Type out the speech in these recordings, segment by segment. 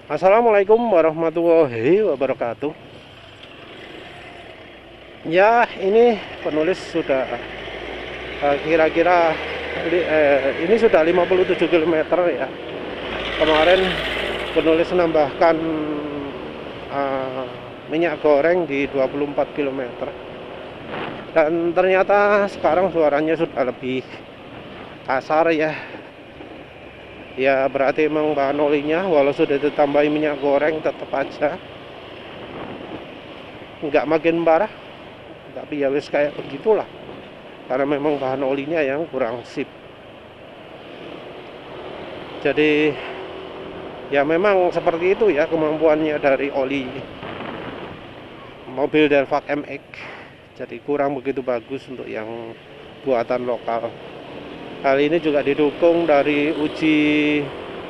Assalamualaikum warahmatullahi wabarakatuh. Ya, ini penulis sudah kira-kira ini sudah 57 km ya. Kemarin penulis menambahkan minyak goreng di 24 km. Dan ternyata sekarang suaranya sudah lebih kasar ya. Ya berarti memang bahan olinya walau sudah ditambahi minyak goreng tetap aja nggak makin parah, tapi ya wis kayak begitulah karena memang bahan olinya yang kurang sip. Jadi ya memang seperti itu ya kemampuannya dari oli mobil Delvac MX, jadi kurang begitu bagus untuk yang buatan lokal. Hal ini juga didukung dari uji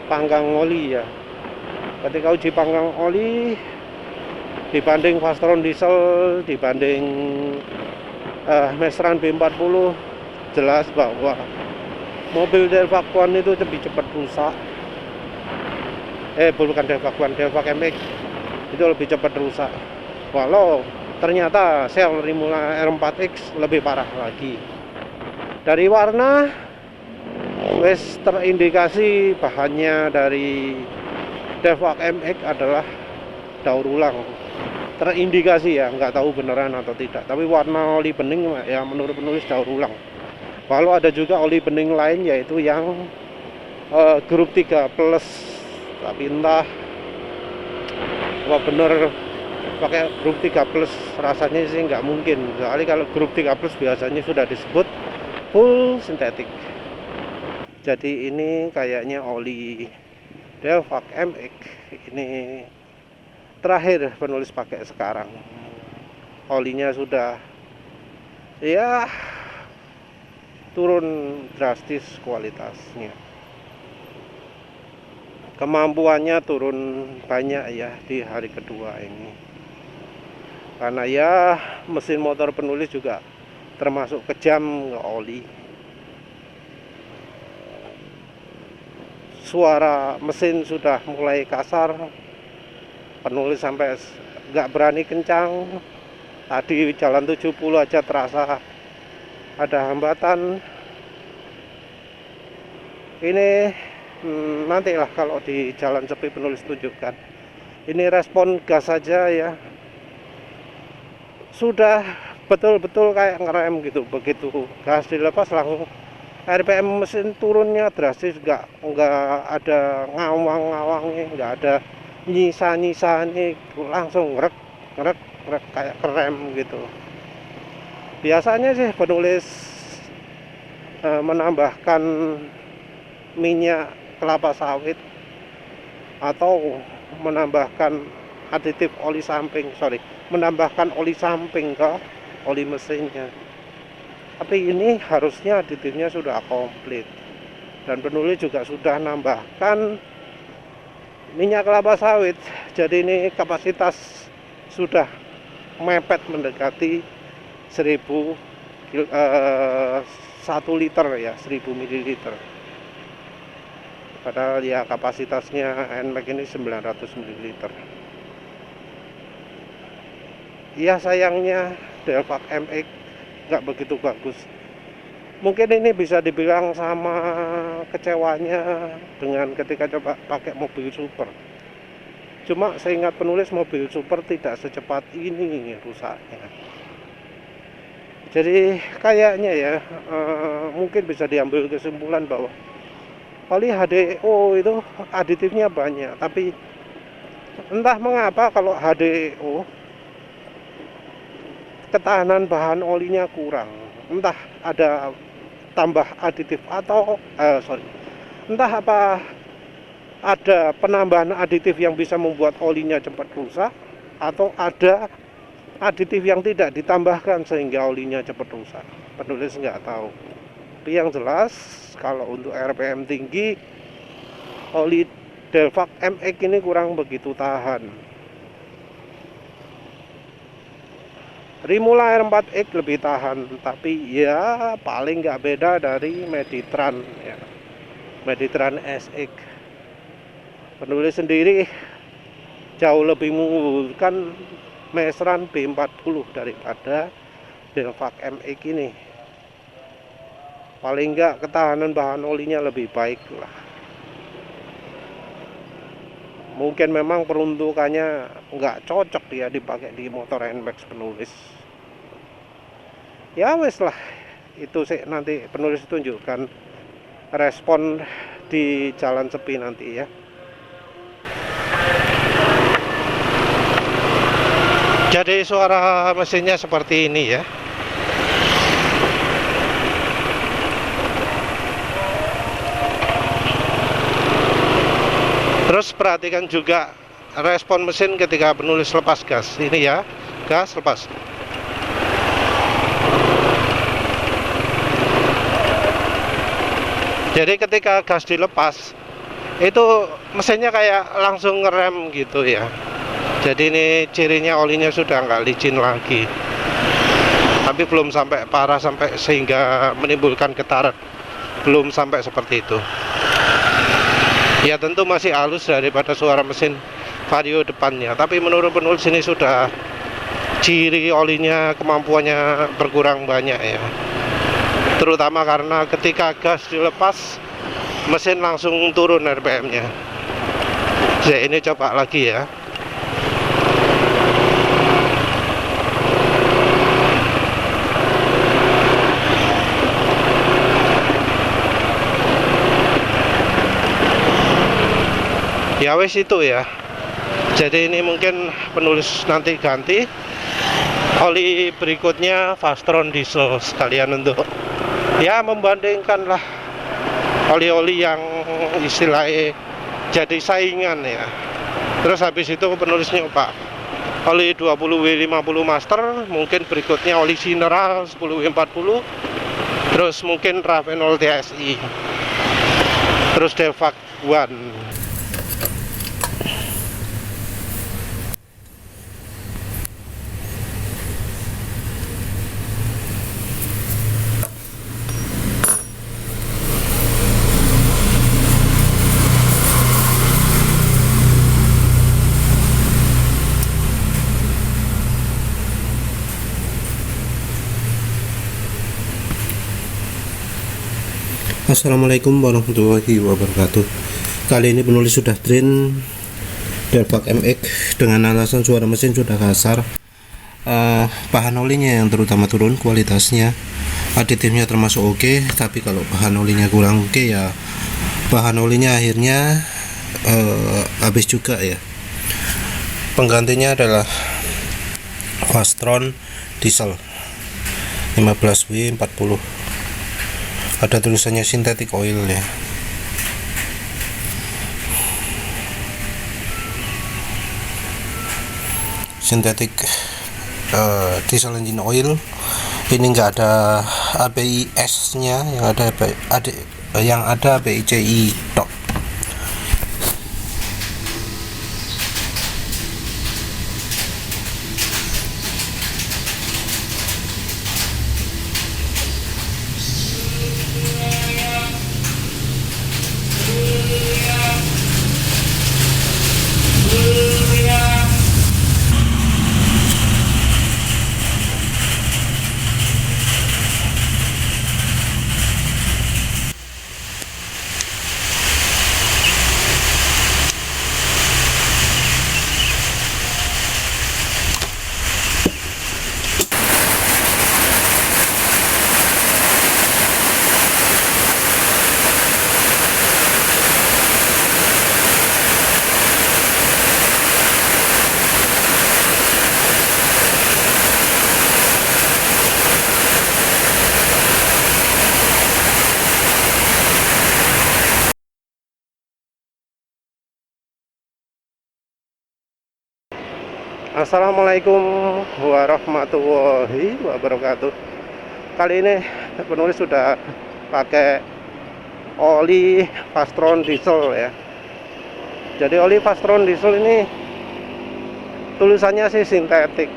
panggang oli ya. Ketika uji panggang oli dibanding Fastron diesel, dibanding Mestran B40, jelas bahwa mobil Delvac One itu lebih cepat rusak. Bukan Delvac One, Delvac MX itu lebih cepat rusak. Walau ternyata sel Rimula R4X lebih parah lagi. Dari warna wes terindikasi bahannya dari Delvac MX adalah daur ulang. Terindikasi ya, nggak tahu beneran atau tidak. Tapi warna oli bening ya menurut penulis daur ulang. Walau ada juga oli bening lain yaitu yang grup 3 plus. Tapi entah apa bener pakai grup 3 plus, rasanya sih nggak mungkin. Soalnya kalau grup 3 plus biasanya sudah disebut full sintetik. Jadi ini kayaknya oli Delvac MX ini terakhir penulis pakai sekarang. Olinya sudah ya turun drastis kualitasnya. Kemampuannya turun banyak ya di hari kedua ini. Karena ya mesin motor penulis juga termasuk kejam nge oli. Suara mesin sudah mulai kasar, penulis sampai nggak berani kencang. Tadi jalan 70 aja terasa ada hambatan. Ini nantilah kalau di jalan sepi penulis tunjukkan. Ini respon gas saja ya, sudah betul-betul kayak ngerem gitu. Begitu gas dilepas langsung RPM mesin turunnya drastis, nggak ada ngawang-ngawangnya, nggak ada nyisa-nyisa nih, langsung ngerek ngerek ngerek kayak kerem gitu. Biasanya sih penulis menambahkan minyak kelapa sawit atau menambahkan aditif oli samping, menambahkan oli samping ke oli mesinnya. Tapi ini harusnya aditifnya sudah komplit, dan penulis juga sudah nambahkan minyak kelapa sawit. Jadi ini kapasitas sudah mepet mendekati 1 liter ya, 1000 ml. Padahal ya kapasitasnya NMAX ini 900 ml. Ya sayangnya Delvac MX nggak begitu bagus. Mungkin ini bisa dibilang sama kecewanya dengan ketika coba pakai mobil super. Cuma seingat penulis mobil super tidak secepat ini rusaknya. Jadi kayaknya ya mungkin bisa diambil kesimpulan bahwa oli HDO itu aditifnya banyak, tapi entah mengapa kalau HDO ketahanan bahan olinya kurang. Entah ada tambah aditif atau entah apa ada penambahan aditif yang bisa membuat olinya cepat rusak, atau ada aditif yang tidak ditambahkan sehingga olinya cepat rusak. Penulis nggak tahu. Tapi yang jelas kalau untuk RPM tinggi, oli Delvac MX ini kurang begitu tahan. Rimula R4X lebih tahan, tapi ya paling nggak beda dari Meditran ya, Meditran SX. Penulis sendiri jauh lebih mengunggulkan Mesran B40 daripada Delvac MX ini. Paling enggak ketahanan bahan olinya lebih baik lah. Mungkin memang peruntukannya nggak cocok ya dipakai di motor NMAX penulis. Ya wes lah, itu sih nanti penulis tunjukkan respon di jalan sepi nanti ya. Jadi suara mesinnya seperti ini ya. Terus perhatikan juga respon mesin ketika penulis lepas gas. Ini ya, gas lepas. Jadi ketika gas dilepas, itu mesinnya kayak langsung ngerem gitu ya. Jadi ini cirinya olinya sudah nggak licin lagi. Tapi belum sampai parah sampai sehingga menimbulkan getaran. Belum sampai seperti itu. Ya tentu masih halus daripada suara mesin vario depannya. Tapi menurut penulis ini sudah ciri olinya kemampuannya berkurang banyak ya. Terutama karena ketika gas dilepas, mesin langsung turun RPM-nya. Ya ini coba lagi ya. Ya wes itu ya. Jadi ini mungkin penulis nanti ganti oli berikutnya Fastron diesel sekalian untuk ya membandingkan lah oli-oli yang istilahnya jadi saingan ya. Terus habis itu penulis nyoba oli 20W50 Master, mungkin berikutnya oli Cineral 10W40, terus mungkin Ravenol TSI, terus Delvac One. Assalamualaikum warahmatullahi wabarakatuh. Kali ini penulis sudah drain Delvac MX dengan alasan suara mesin sudah kasar. Bahan olinya yang terutama turun kualitasnya, aditifnya termasuk oke, tapi kalau bahan olinya kurang oke ya bahan olinya akhirnya habis juga ya. Penggantinya adalah Fastron diesel 15W40. Ada tulisannya synthetic oil ya. Synthetic diesel engine oil. Ini enggak ada API-S nya, yang ada API-CI tok. Assalamualaikum warahmatullahi wabarakatuh. Kali ini penulis sudah pakai oli Fastron diesel ya. Jadi oli Fastron diesel ini tulisannya sih sintetik.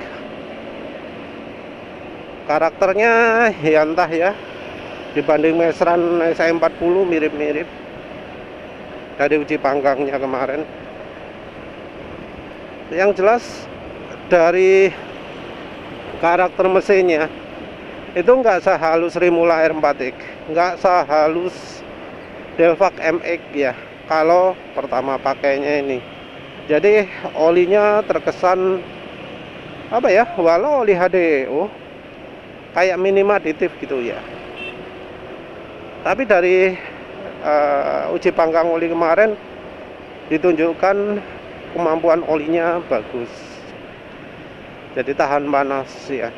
Karakternya ya entah ya, dibanding Mesran SM40 mirip-mirip dari uji panggangnya kemarin. Yang jelas dari karakter mesinnya itu nggak sehalus Rimula R4X, nggak sehalus Delvac MX ya kalau pertama pakainya ini. Jadi olinya terkesan apa ya, walau oli HDO kayak minim aditif gitu ya. Tapi dari uji panggang oli kemarin ditunjukkan kemampuan olinya bagus, jadi tahan panas ya.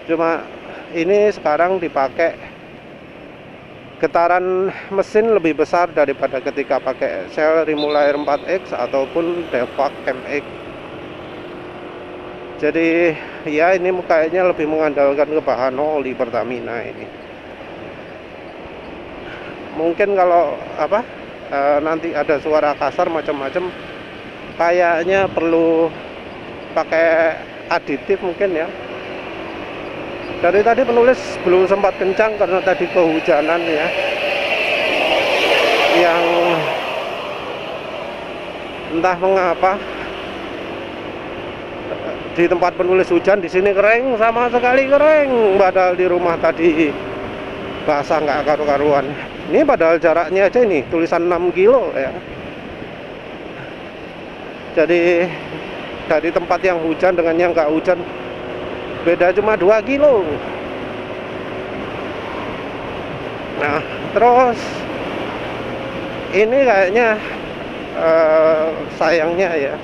Cuma ini sekarang dipakai getaran mesin lebih besar daripada ketika pakai sel Rimula R4X ataupun Delvac MX. Jadi ya ini kayaknya lebih mengandalkan ke bahan oli Pertamina ini. Mungkin kalau nanti ada suara kasar macam-macam, kayaknya perlu pakai aditif mungkin ya. Dari tadi penulis belum sempat kencang karena tadi kehujanan ya, yang entah mengapa di tempat penulis hujan, di sini kering, sama sekali kering. Padahal di rumah tadi basah nggak karu-karuan. Ini padahal jaraknya aja ini tulisan 6 kilo ya. Jadi dari tempat yang hujan dengan yang nggak hujan beda cuma 2 kilo. Nah terus ini kayaknya sayangnya ya,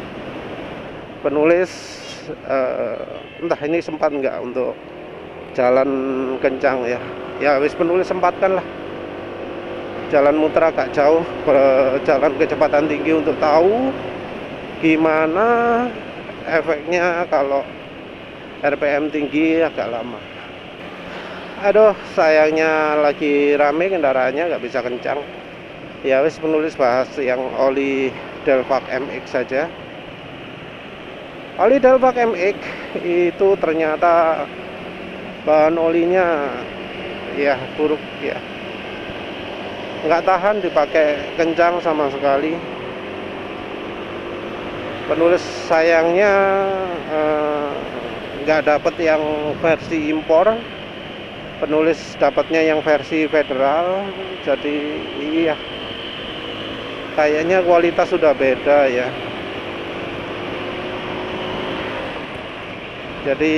penulis entah ini sempat nggak untuk jalan kencang ya. Ya wis penulis sempatkan lah jalan muter agak jauh, jalan kecepatan tinggi untuk tahu gimana efeknya kalau RPM tinggi agak lama. Aduh sayangnya lagi rame kendaraannya, nggak bisa kencang. Ya wis penulis bahas yang oli Delvac MX saja. Oli Delvac MX itu ternyata bahan olinya ya buruk ya, nggak tahan dipakai kencang sama sekali. Penulis sayangnya nggak dapet yang versi impor, penulis dapatnya yang versi federal. Jadi iya kayaknya kualitas sudah beda ya. Jadi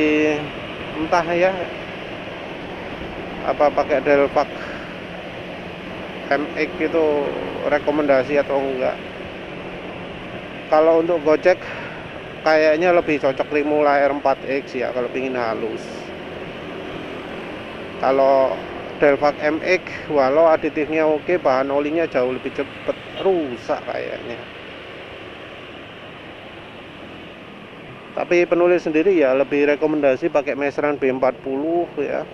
entah ya apa pakai Delvac MX itu rekomendasi atau enggak. Kalau untuk Gojek kayaknya lebih cocok Rimula R4X ya kalau pingin halus. Kalau Delvac MX walau aditifnya oke, bahan olinya jauh lebih cepat rusak kayaknya. Tapi penulis sendiri ya lebih rekomendasi pakai Mesran B40 ya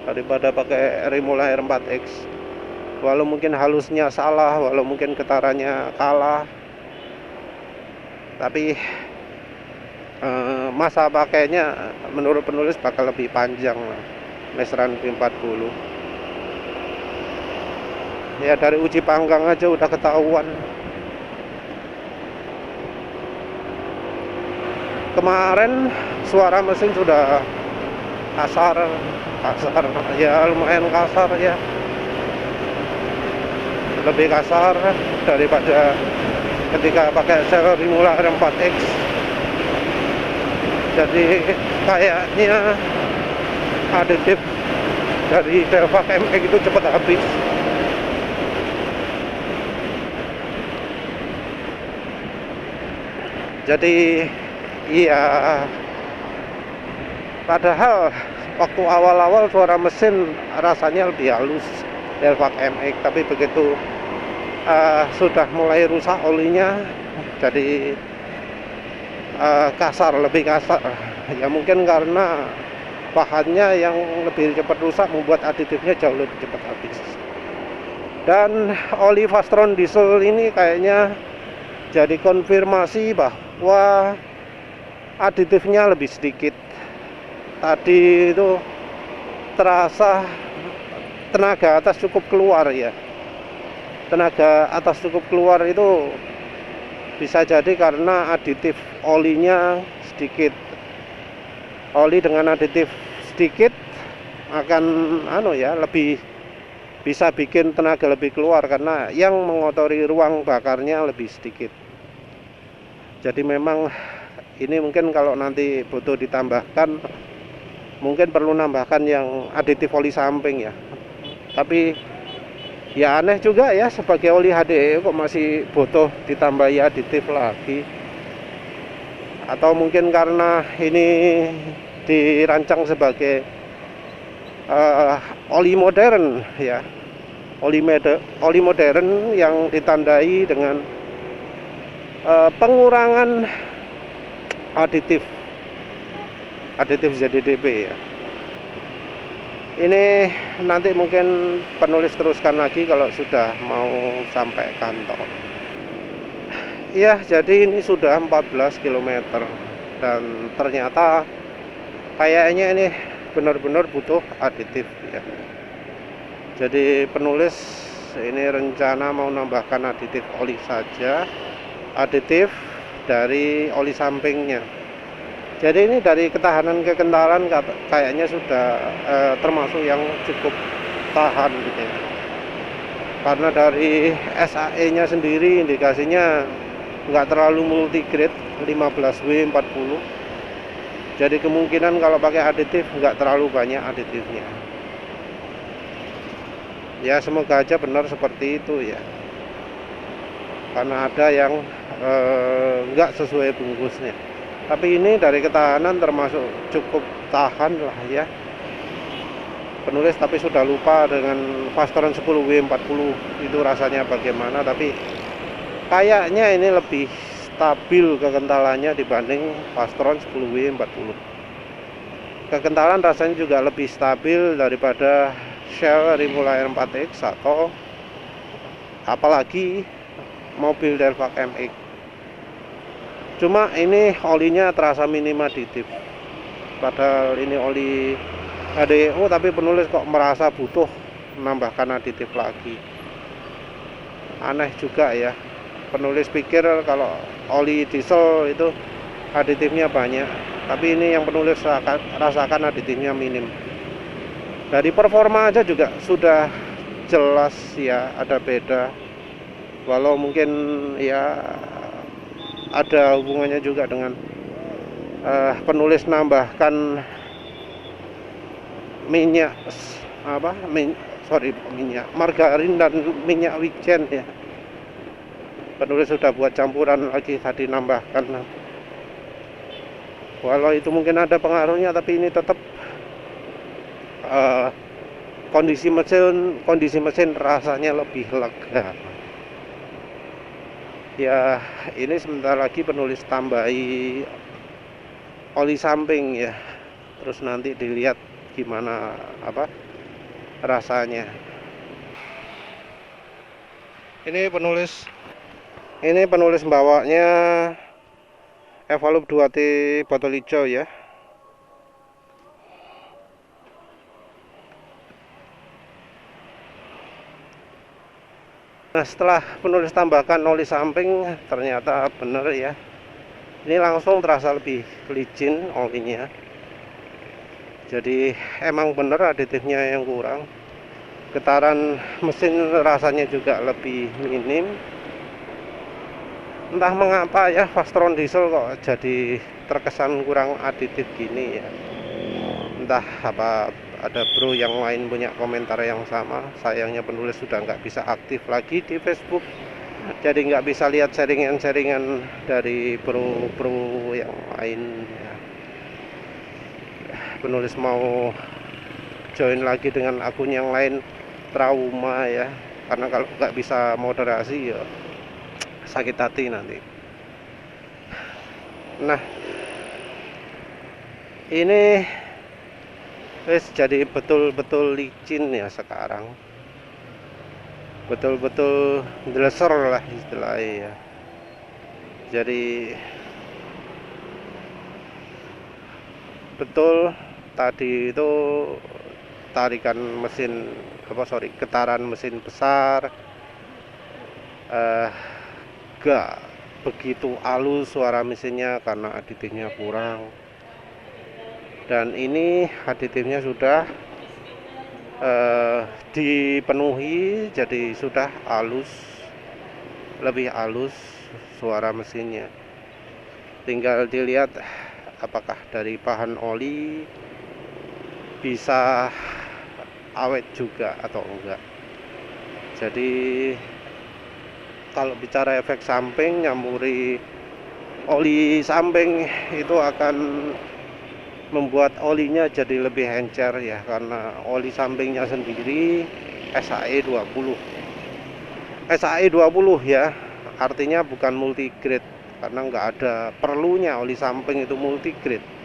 daripada pakai Rimula R4X. Walau mungkin halusnya salah, walau mungkin getarannya kalah, tapi masa pakainya menurut penulis bakal lebih panjang lah Mesran B40. Ya dari uji panggang aja udah ketahuan. Kemarin suara mesin sudah kasar ya, lumayan kasar ya, lebih kasar daripada ketika pakai sel Rimula R4X. Jadi kayaknya aditif dari Delvac MX itu cepat habis. Jadi iya, padahal waktu awal-awal suara mesin rasanya lebih halus Delvac MX, tapi begitu sudah mulai rusak olinya jadi kasar, lebih kasar ya. Mungkin karena bahannya yang lebih cepat rusak membuat aditifnya jauh lebih cepat habis. Dan oli Fastron diesel ini kayaknya jadi konfirmasi bahwa aditifnya lebih sedikit. Tadi itu terasa tenaga atas cukup keluar ya. Tenaga atas cukup keluar itu Bisa jadi karena aditif olinya sedikit. Oli dengan aditif sedikit akan lebih bisa bikin tenaga lebih keluar karena yang mengotori ruang bakarnya lebih sedikit. Jadi memang ini mungkin kalau nanti butuh ditambahkan, mungkin perlu nambahkan yang aditif oli samping ya. Tapi ya aneh juga ya, sebagai oli HDE kok masih butuh ditambahi aditif lagi. Atau mungkin karena ini dirancang sebagai oli modern ya, oli modern yang ditandai dengan pengurangan aditif ZDDP ya. Ini nanti mungkin penulis teruskan lagi kalau sudah mau sampai kantor. Ya, jadi ini sudah 14 km dan ternyata kayaknya ini benar-benar butuh aditif ya. Jadi penulis ini rencana mau nambahkan aditif oli saja, aditif dari oli sampingnya. Jadi ini dari ketahanan kekentalan kayaknya sudah termasuk yang cukup tahan gitu ya. Karena dari SAE nya sendiri indikasinya nggak terlalu multigrade, 15W40. Jadi kemungkinan kalau pakai aditif nggak terlalu banyak aditifnya. Ya semoga aja benar seperti itu ya. Karena ada yang nggak sesuai bungkusnya. Tapi ini dari ketahanan termasuk cukup tahan lah ya. Penulis tapi sudah lupa dengan Fastron 10W40 itu rasanya bagaimana, tapi kayaknya ini lebih stabil kekentalannya dibanding Fastron 10W40. Kekentalan rasanya juga lebih stabil daripada Shell Rimula R4X atau apalagi mobil Delvac MX. Cuma ini olinya terasa minim aditif. Padahal ini oli HDO, tapi penulis kok merasa butuh menambahkan aditif lagi. Aneh juga ya. Penulis pikir kalau oli diesel itu aditifnya banyak, tapi ini yang penulis rasakan aditifnya minim. Dari performa aja juga sudah jelas ya ada beda. Walau mungkin ya ada hubungannya juga dengan penulis nambahkan minyak margarin dan minyak wijen ya. Penulis sudah buat campuran lagi tadi nambahkan. Walau itu mungkin ada pengaruhnya, tapi ini tetap kondisi mesin rasanya lebih lega. Ya ini sebentar lagi penulis tambahi oli samping ya, terus nanti dilihat gimana rasanya. Ini penulis bawanya Evolup 2T botol hijau ya. Nah, setelah penulis tambahkan oli samping ternyata bener ya. Ini langsung terasa lebih licin olinya. Jadi emang bener aditifnya yang kurang. Getaran mesin rasanya juga lebih minim. Entah mengapa ya Fastron diesel kok jadi terkesan kurang aditif gini ya. Entah apa ada bro yang lain punya komentar yang sama. Sayangnya penulis sudah nggak bisa aktif lagi di Facebook, jadi nggak bisa lihat sharingan dari bro yang lain ya. Penulis mau join lagi dengan akun yang lain trauma ya, karena kalau nggak bisa moderasi ya sakit hati nanti. Nah ini jadi betul-betul licin ya sekarang, betul-betul deleser lah istilahnya ya. Jadi betul tadi itu tarikan mesin getaran mesin besar, begitu halus suara mesinnya karena aditifnya kurang. Dan ini aditifnya sudah dipenuhi, jadi sudah halus, lebih halus suara mesinnya. Tinggal dilihat apakah dari bahan oli bisa awet juga atau enggak. Jadi kalau bicara efek samping, nyamuri oli samping itu akan membuat olinya jadi lebih encer ya, karena oli sampingnya sendiri SAE 20 ya, artinya bukan multigrade, karena nggak ada perlunya oli samping itu multigrade.